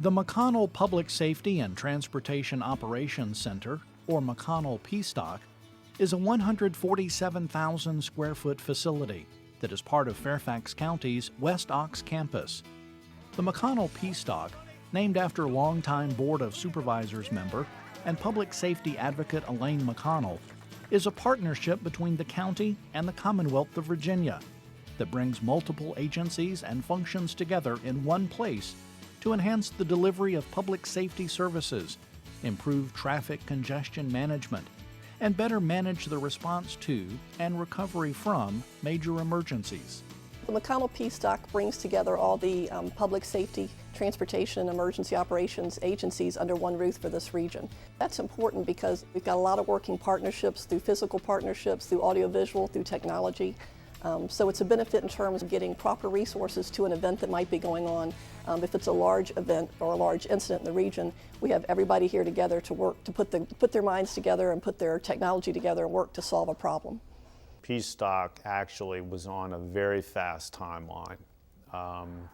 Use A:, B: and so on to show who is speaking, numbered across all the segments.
A: The McConnell Public Safety and Transportation Operations Center, or McConnell PSTOC, is a 147,000 square foot facility that is part of Fairfax County's West Ox campus. The McConnell PSTOC, named after longtime Board of Supervisors member and public safety advocate Elaine McConnell, is a partnership between the county and the Commonwealth of Virginia that brings multiple agencies and functions together in one place to enhance the delivery of public safety services, improve traffic congestion management, and better manage the response to and recovery from major emergencies.
B: The McConnell PSTOC brings together all the public safety, transportation, and emergency operations agencies under one roof for this region. That's important because we've got a lot of working partnerships through physical partnerships, through audiovisual, through technology. So it's a benefit in terms of getting proper resources to an event that might be going on. If it's a large event or a large incident in the region, we have everybody here together to work to put their minds together and put their technology together and work to solve a problem.
C: PSTOC actually was on a very fast timeline.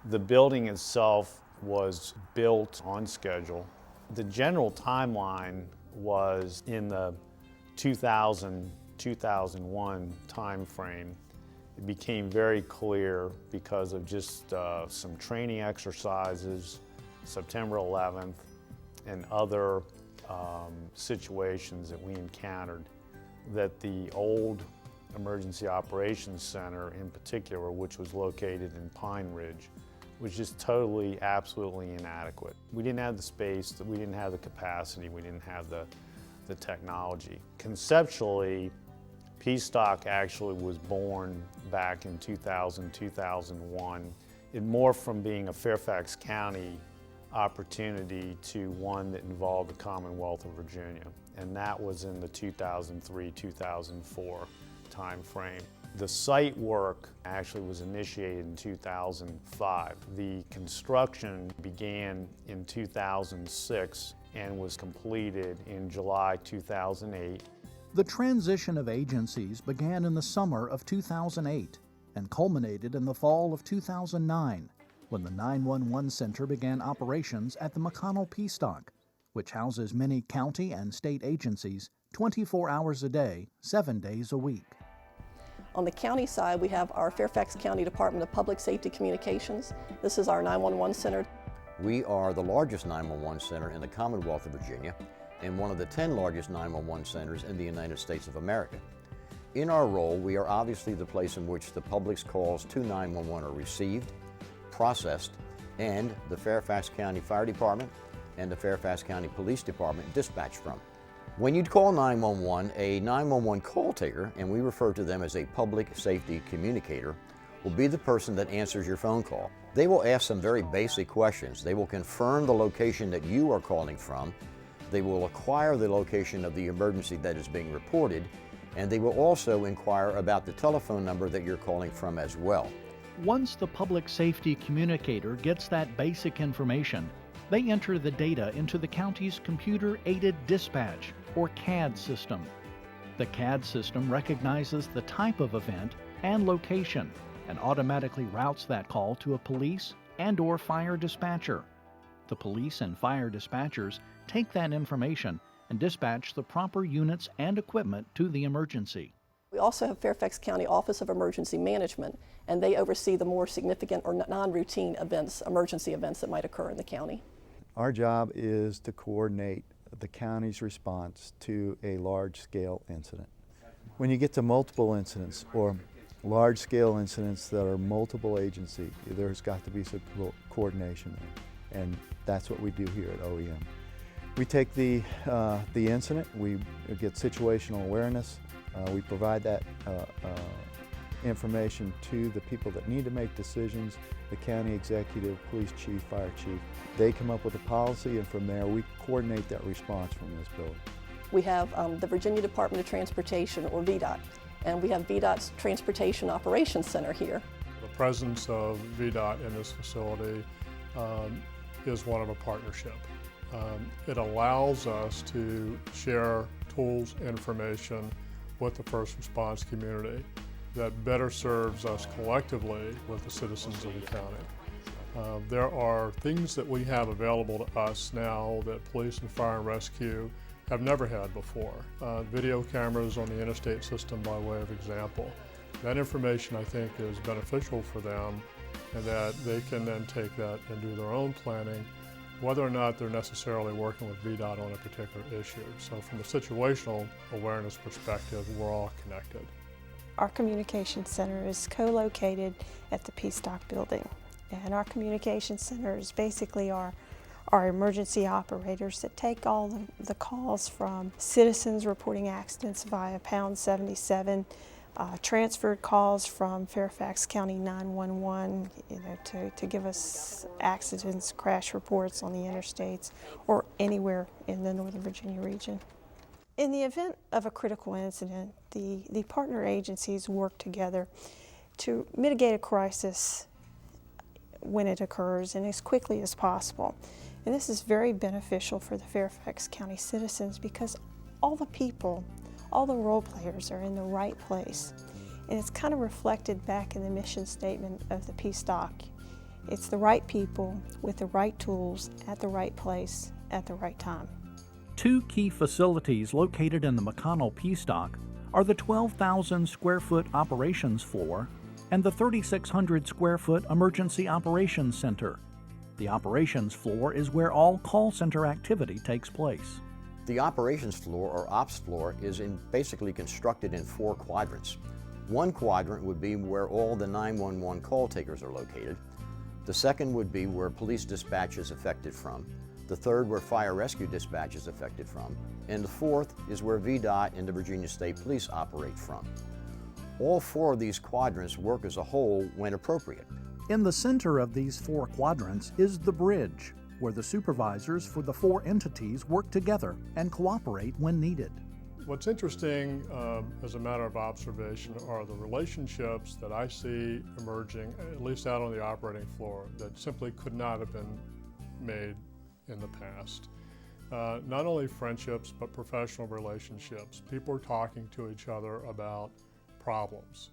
C: The building itself was built on schedule. The general timeline was in the 2000-2001 time frame. It became very clear because of just some training exercises, September 11th, and other situations that we encountered, that the old Emergency Operations Center in particular, which was located in Pine Ridge, was just totally, absolutely inadequate. We didn't have the space, we didn't have the capacity, we didn't have the technology. Conceptually, PSTOC actually was born back in 2000, 2001. It morphed from being a Fairfax County opportunity to one that involved the Commonwealth of Virginia, and that was in the 2003-2004 time frame. The site work actually was initiated in 2005. The construction began in 2006 and was completed in July 2008.
A: The transition of agencies began in the summer of 2008 and culminated in the fall of 2009 when the 911 Center began operations at the McConnell PSTOC, which houses many county and state agencies 24 hours a day, 7 days a week.
B: On the county side, we have our Fairfax County Department of Public Safety Communications. This is our 911 Center.
D: We are the largest 911 center in the Commonwealth of Virginia and one of the 10 largest 911 centers in the United States of America. In our role, we are obviously the place in which the public's calls to 911 are received, processed, and the Fairfax County Fire Department and the Fairfax County Police Department dispatch from. When you call 911, a 911 call taker, and we refer to them as a public safety communicator, will be the person that answers your phone call. They will ask some very basic questions. They will confirm the location that you are calling from. They will acquire the location of the emergency that is being reported, and they will also inquire about the telephone number that you're calling from as well.
A: Once the public safety communicator gets that basic information, they enter the data into the county's computer-aided dispatch, or CAD system. The CAD system recognizes the type of event and location and automatically routes that call to a police and/or fire dispatcher. The police and fire dispatchers take that information and dispatch the proper units and equipment to the emergency.
B: We also have Fairfax County Office of Emergency Management, and they oversee the more significant or non-routine events, emergency events that might occur in the county.
E: Our job is to coordinate the county's response to a large-scale incident. When you get to multiple incidents or large-scale incidents that are multiple agency, there's got to be some coordination there, and that's what we do here at OEM. We take the incident, we get situational awareness, we provide that information to the people that need to make decisions, the county executive, police chief, fire chief. They come up with a policy, and from there we coordinate that response from this building.
B: We have the Virginia Department of Transportation, or VDOT, and we have VDOT's Transportation Operations Center here.
F: The presence of VDOT in this facility is one of a partnership. It allows us to share tools, information with the first response community that better serves us collectively with the citizens of the county. There are things that we have available to us now that police and fire and rescue have never had before. Video cameras on the interstate system, by way of example. That information, I think, is beneficial for them, and that they can then take that and do their own planning, whether or not they're necessarily working with VDOT on a particular issue. So from a situational awareness perspective, we're all connected.
G: Our communication center is co-located at the P-Stock building. And our communication center is basically our emergency operators that take all the calls from citizens reporting accidents via pound 77, transferred calls from Fairfax County 911, to give us accidents, crash reports on the interstates or anywhere in the Northern Virginia region. In the event of a critical incident, the partner agencies work together to mitigate a crisis when it occurs and as quickly as possible. And this is very beneficial for the Fairfax County citizens because all the people, all the role players are in the right place. And it's kind of reflected back in the mission statement of the P-Stock. It's the right people with the right tools at the right place at the right time.
A: Two key facilities located in the McConnell P-Stock are the 12,000 square foot operations floor and the 3,600 square foot Emergency Operations Center. The operations floor is where all call center activity takes place.
D: The operations floor, or ops floor, is basically constructed in 4 quadrants. One quadrant would be where all the 911 call takers are located. The second would be where police dispatch is effected from. The third where fire rescue dispatch is effected from. And the fourth is where VDOT and the Virginia State Police operate from. All 4 of these quadrants work as a whole when appropriate.
A: In the center of these 4 quadrants is the bridge, where the supervisors for the 4 entities work together and cooperate when needed.
F: What's interesting as a matter of observation are the relationships that I see emerging, at least out on the operating floor, that simply could not have been made in the past. Not only friendships, but professional relationships. People are talking to each other about problems.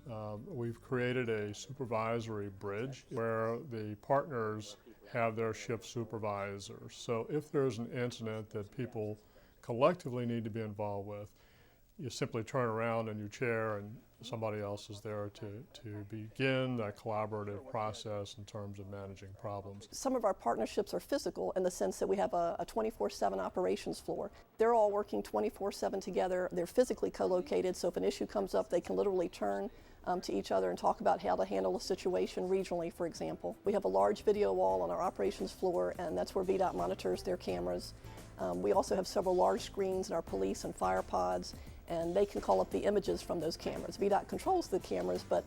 F: We've created a supervisory bridge where the partners have their shift supervisors. So if there's an incident that people collectively need to be involved with, you simply turn around in your chair and somebody else is there to begin that collaborative process in terms of managing problems.
B: Some of our partnerships are physical in the sense that we have a 24/7 operations floor. They're all working 24/7 together. They're physically co-located, so if an issue comes up, they can literally turn to each other and talk about how to handle a situation regionally, for example. We have a large video wall on our operations floor, and that's where VDOT monitors their cameras. We also have several large screens in our police and fire pods, and they can call up the images from those cameras. VDOT controls the cameras, but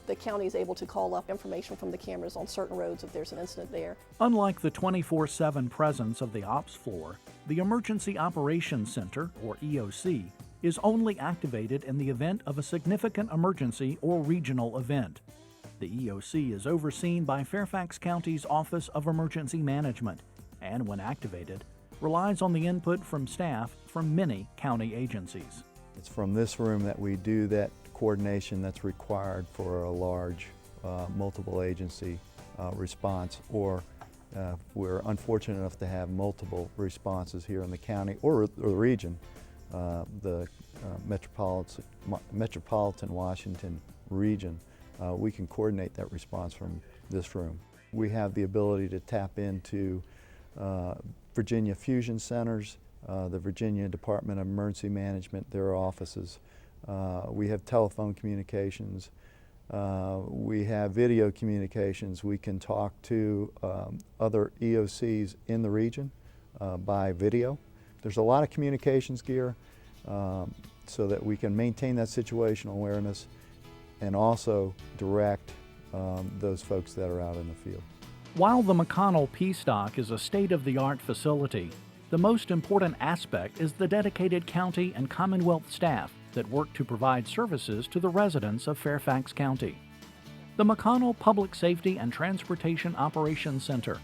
B: the county is able to call up information from the cameras on certain roads if there's an incident there.
A: Unlike the 24/7 presence of the ops floor, the Emergency Operations Center, or EOC, is only activated in the event of a significant emergency or regional event. The EOC is overseen by Fairfax County's Office of Emergency Management, and when activated, relies on the input from staff from many county agencies.
E: It's from this room that we do that coordination that's required for a large multiple agency response, or we're unfortunate enough to have multiple responses here in the county or the region, the metropolitan Washington region. We can coordinate that response from this room. We have the ability to tap into Virginia Fusion Centers, the Virginia Department of Emergency Management, their offices. We have telephone communications. We have video communications. We can talk to other EOCs in the region by video. There's a lot of communications gear so that we can maintain that situational awareness and also direct those folks that are out in the field.
A: While the McConnell P-Stock is a state-of-the-art facility, the most important aspect is the dedicated county and Commonwealth staff that work to provide services to the residents of Fairfax County. The McConnell Public Safety and Transportation Operations Center,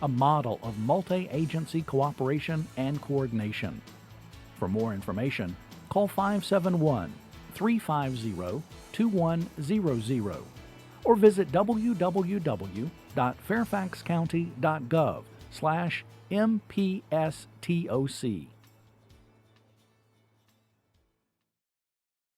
A: a model of multi-agency cooperation and coordination. For more information, call 571-350-2100 or visit www.fcopc.org. www.fairfaxcounty.gov/MPSTOC.